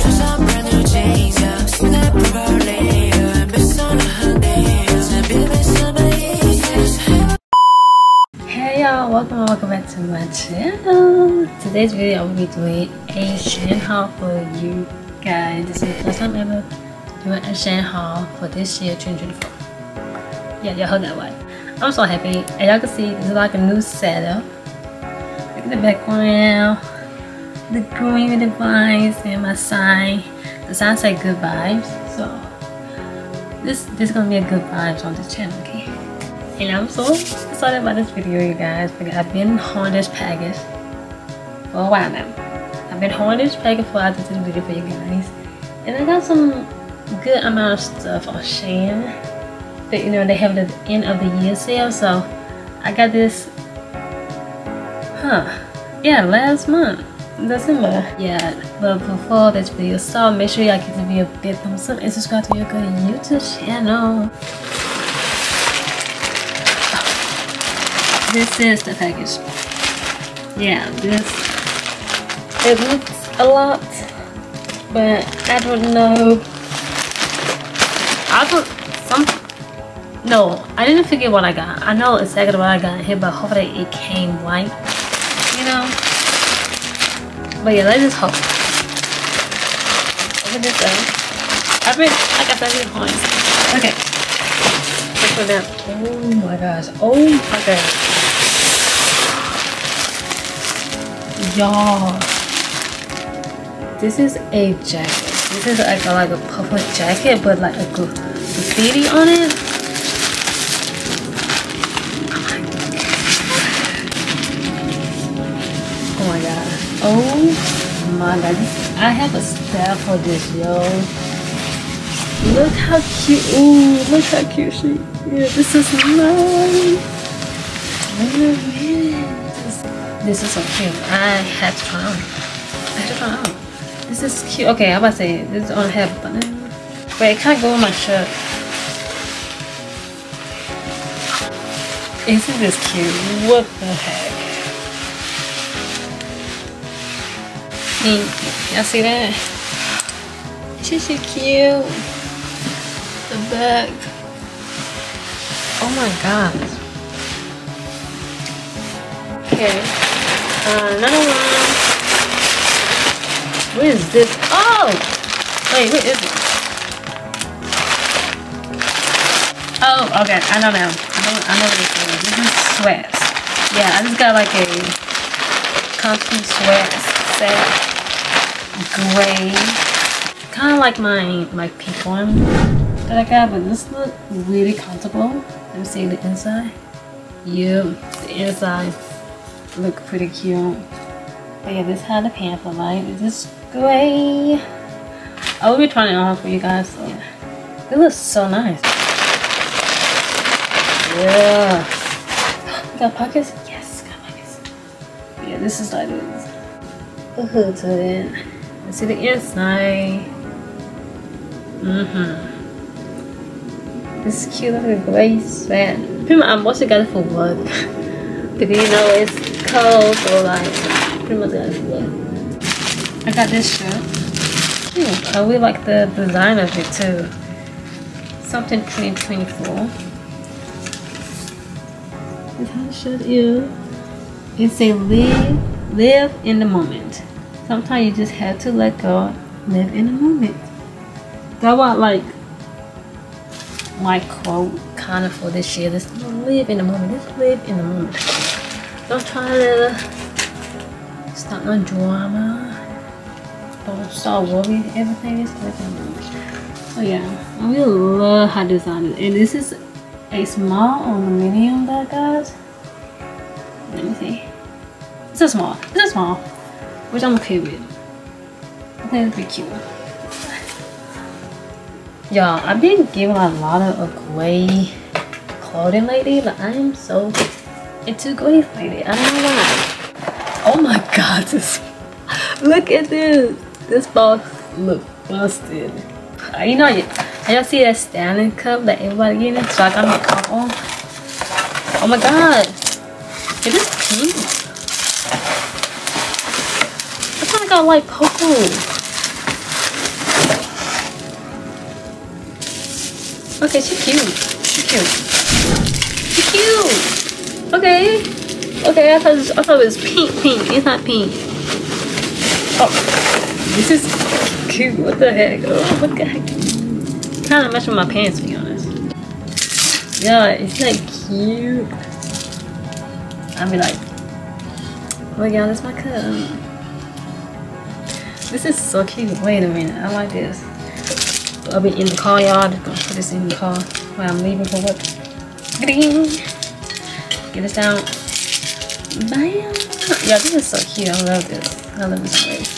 Hey y'all, welcome back to my channel. Today's video I will be doing a SHEIN haul for you guys. This is the first time ever doing a SHEIN haul for this year 2024. Yeah, y'all heard that right. I'm so happy. And y'all can see this is like a new setup. Look at the background, the green with the vibes, and my sign. The sign say good vibes. So this is gonna be a good vibes on this channel, okay? And I'm so excited about this video, you guys, because I've been holding this package for a while now. I've been holding this package before I did this video for you guys. And I got some good amount of stuff on SHEIN. But you know, they have the end of the year sale, so I got this, last month, December. Yeah, but before this video, so make sure y'all give the video a big thumbs up and subscribe to your good YouTube channel. This is the package. Yeah, it looks a lot, but I don't know. I didn't forget what I got. I know exactly what I got here, but hopefully it came right, you know. But yeah, let's just hope. Open this up. I got that in points. Okay. Let's put that. Oh my gosh. Oh my gosh. Y'all, this is a jacket. This is like a purple jacket, but like a graffiti on it. Oh my god. Oh my god. I have a staff for this, yo. Look how cute. Ooh, look how cute she is. Yeah, this is nice. This is so cute. I had to try on. This is cute. Okay, I'm about to say this don't have a button, but it can't go with my shirt. Isn't this cute? What the heck? Y'all see that? She's so cute. The back. Oh my god. Okay. Another one. What is this? Oh! Wait, what is it? Oh, okay. I know now. I know what this is. This is sweats. Yeah, I just got like a comfy sweats set. Gray. Kind of like my pink one that I got, but this look really comfortable. Let me see the inside. Yeah, the inside look pretty cute. But yeah, this had the pants for like. It's just gray. I will be trying it on for you guys. So yeah, it looks so nice. Yeah. Got pockets? Yes, got pockets. Yeah, this is like this. The hood to it. Let's see the inside. This is cute, like a gray sweat. Pretty much, I mostly got it for work. Because you know it's cold, so like pretty much got it for work. I got this shirt. I really like the design of it too. Something 2024. This how the shirt is. It's a live in the moment. Sometimes you just have to let go, live in the moment. That was like my quote kind of for this year. Just live in the moment. Just live in the moment. Don't try to start no drama. Don't start worrying. Everything is live in the moment. So yeah, I really love how designed it. And this is a small or a medium that guys. Let me see. It's a small. It's a small, which I'm okay with. I think it's pretty cute. Y'all, I've been giving a lot of gray clothing lately. Like I am so into gray lately. I don't know why. Oh my god, look at this. This box look busted. You know, y'all see that Stanley cup that everybody getting? So I got my cup on. Oh my god, it is pink. I kind of got like purple. Okay, she cute. She cute. She cute. Okay. Okay, I thought it was pink. It's not pink. Oh, this is cute. What the heck? Oh, what the heck? Kind of match with my pants, to be honest. Yeah, it's like cute. I'll be like, oh my god, that's my cousin. This is so cute. Wait a minute, I like this. I'll be in the car, y'all. Just gonna put this in the car while I'm leaving for work. Get this down. Bam. Yeah, this is so cute. I love this. I love this place.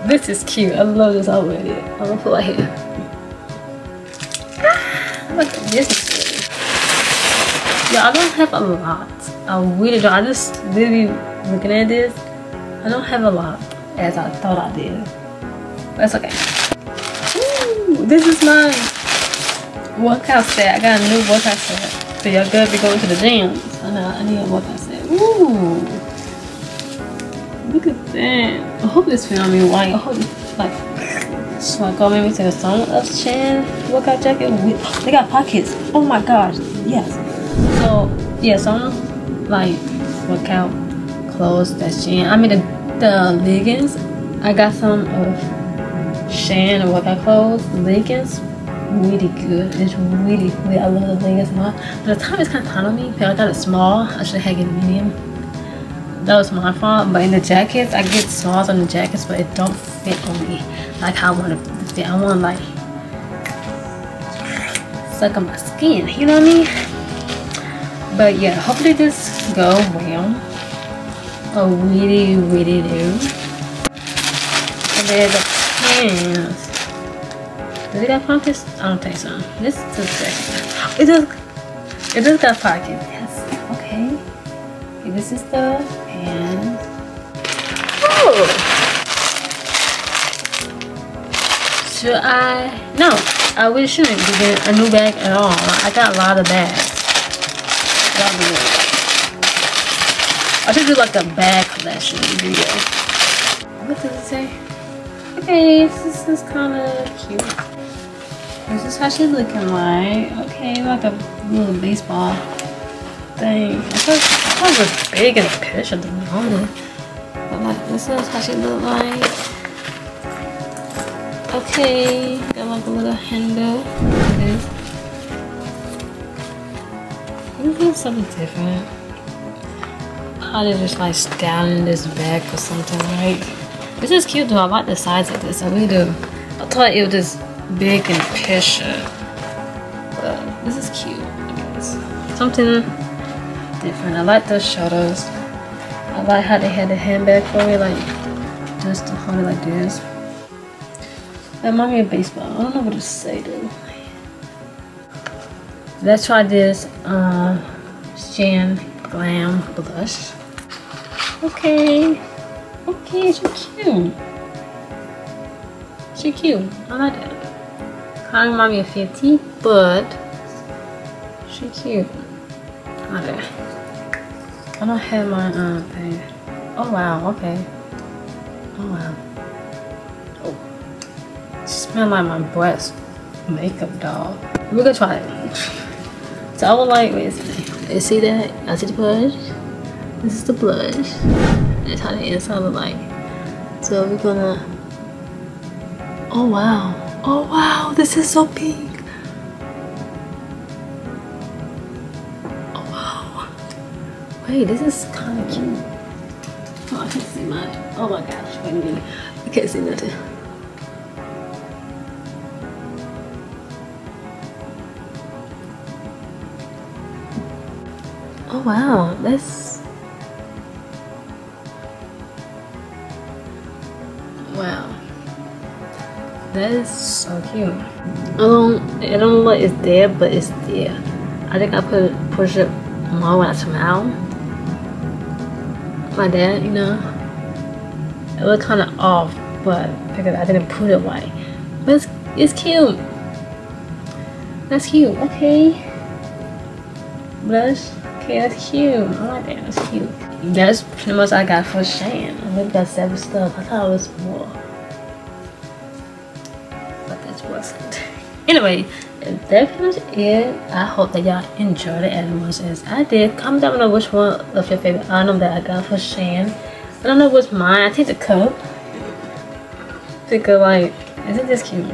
This is cute. I love this already. I'm gonna put right here. Look, this is cute. Yeah, I don't have a lot. I really don't. I just really looking at this. I don't have a lot as I thought I did. That's okay. Ooh, this is my workout set. I got a new workout set. So y'all good be going to the gym. So now I need a workout set. Ooh. Look at that. I hope this filming white. I hope it's like so I go maybe to the Sony of SHEIN workout jacket. They got pockets. Oh my gosh. Yes. So yeah, some like workout clothes that SHEIN. I mean the leggings. I got some of SHEIN workout clothes, leggings, really good. It's really, I love the leggings more. But the top is kind of tight on me because I got it small. I should have get medium. That was my fault. But in the jackets, I get smalls on the jackets, but it don't fit on me like how I want it to fit. I want to like suck on my skin. You know what I mean? But yeah, hopefully this go well. Oh, really do. And then the pants. Does it got pockets? I don't think so. This is the second. It does got pockets. Yes. Okay. Okay, this is the pants. Oh. Should I? No, I really shouldn't be getting a new bag at all. I got a lot of bags. I should do like a bag collection video. What does it say? Okay, this is kind of cute. This is how she's looking like. Okay, like a little baseball thing. I thought it was big in the picture, to be honest. But like, this is how she look like. Okay, got like a little handle. I'm doing something different. Probably just like styling this back or something, right? This is cute though. I like the size of this. I really do. I thought it was just big in the picture, but this is cute. Something different. I like the shoulders. I like how they had the handbag for me, like just to hold it like this. That reminds me of baseball. I don't know what to say though. Let's try this SHEIN Glam blush. Okay. Okay, she cute. She cute. I like that. Kind of remind me of 50, but she cute. I like that. I don't have my thing. Oh wow. Okay. Oh wow. Oh. She smells like my breast makeup doll. We're gonna try it. So I would like. Wait a second. You see that? I see the blush. This is the blush. That's how the inside look like. So we're gonna. Oh wow! Oh wow! This is so pink. Oh wow! Wait, this is kind of cute. Oh, I can't see much. Oh my gosh! Wait a minute. I can't see nothing. Oh wow! That's. Wow, that is so cute. I don't know what is there, but it's there. I think I push it more when I smile. Like that, you know. It looked kind of off, but because I didn't put it right. But it's cute. That's cute. Okay. Blush. Okay, that's cute. I like that. That's cute. That's pretty much I got for SHEIN. I think that's 7 stuff. I thought it was more. But that's what wasn't. Anyway, that's pretty much it. I hope that y'all enjoyed it as much as I did. Comment down below which one of your favorite item that I got for SHEIN. I don't know what's mine. I think the cup. Because like, isn't this cute?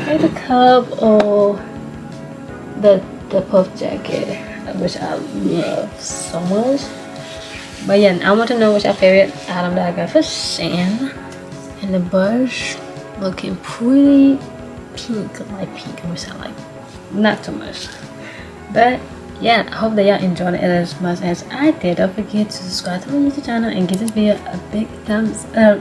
Like the cup or the puff jacket, which I love so much. But yeah, I want to know what's your favorite item that I got for SHEIN. And the brush looking pretty pink, like pink, which I like. Not too much. But yeah, I hope that y'all enjoyed it as much as I did. Don't forget to subscribe to my YouTube channel and give this video a big thumbs up.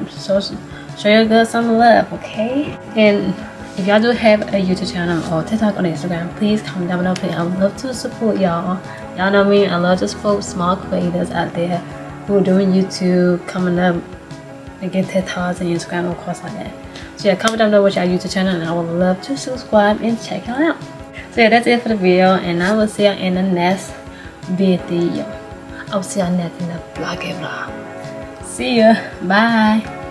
Show your girl some love, okay? And if y'all do have a YouTube channel or TikTok or Instagram, please comment down below. I would love to support y'all. Y'all know me, I love to support small creators out there who are doing YouTube, coming up and get TikToks and Instagram, of course, like that. So yeah, comment down below with y'all YouTube channel and I would love to subscribe and check y'all out. So yeah, that's it for the video and I will see y'all in the next video. I'll see y'all next in the vlog. See ya. Bye.